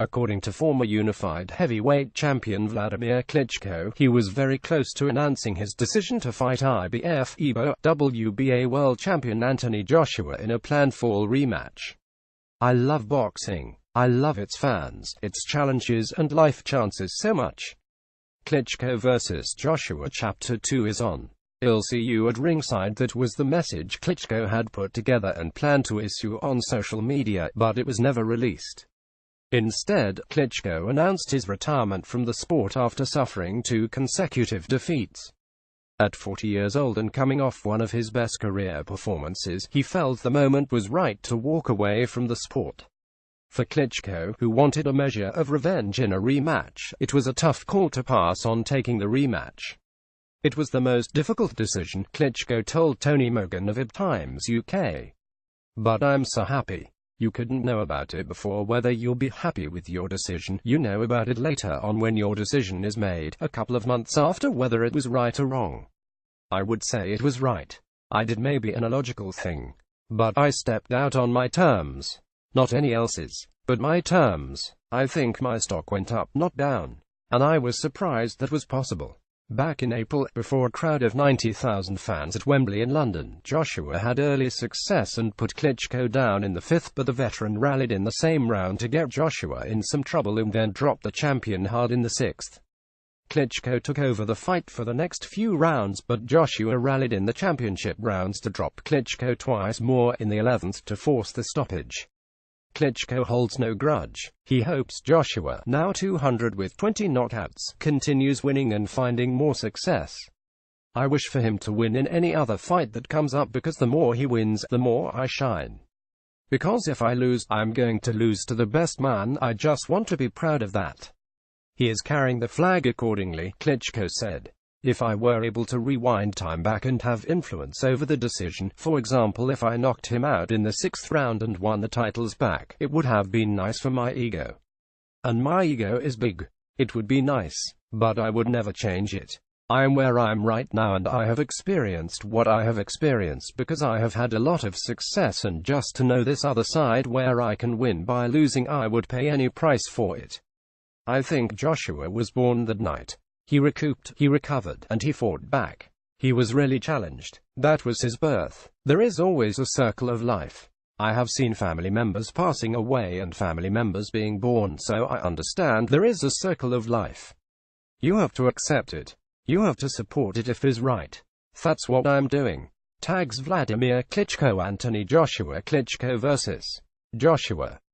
According to former unified heavyweight champion Vladimir Klitschko, he was very close to announcing his decision to fight IBF, EBO, WBA world champion Anthony Joshua in a planned fall rematch. "I love boxing. I love its fans, its challenges and life chances so much." Klitschko vs. Joshua Chapter 2 is on. "I'll see you at ringside." That was the message Klitschko had put together and planned to issue on social media, but it was never released. Instead, Klitschko announced his retirement from the sport after suffering 2 consecutive defeats. At 40 years old and coming off one of his best career performances, he felt the moment was right to walk away from the sport. For Klitschko, who wanted a measure of revenge in a rematch, it was a tough call to pass on taking the rematch. "It was the most difficult decision," Klitschko told Tony Mogan of Ib Times UK. "But I'm so happy. You couldn't know about it before whether you'll be happy with your decision. You know about it later on when your decision is made, a couple of months after, whether it was right or wrong. I would say it was right. I did maybe an illogical thing. But I stepped out on my terms. Not any else's, but my terms. I think my stock went up, not down. And I was surprised that was possible." Back in April, before a crowd of 90,000 fans at Wembley in London, Joshua had early success and put Klitschko down in the 5th, but the veteran rallied in the same round to get Joshua in some trouble and then dropped the champion hard in the 6th. Klitschko took over the fight for the next few rounds, but Joshua rallied in the championship rounds to drop Klitschko twice more in the 11th to force the stoppage. Klitschko holds no grudge. He hopes Joshua, now 200 with 20 knockouts, continues winning and finding more success. "I wish for him to win in any other fight that comes up, because the more he wins, the more I shine. Because if I lose, I'm going to lose to the best man. I just want to be proud of that. He is carrying the flag accordingly," Klitschko said. "If I were able to rewind time back and have influence over the decision, for example if I knocked him out in the 6th round and won the titles back, it would have been nice for my ego. And my ego is big. It would be nice. But I would never change it. I am where I am right now and I have experienced what I have experienced because I have had a lot of success, and just to know this other side where I can win by losing, I would pay any price for it." I think Joshua was born that night. He recouped, he recovered, and he fought back. He was really challenged. That was his birth. There is always a circle of life. I have seen family members passing away and family members being born, so I understand there is a circle of life. You have to accept it. You have to support it if it is right. That's what I'm doing. Tags Vladimir Klitschko. Anthony Joshua. Klitschko vs. Joshua.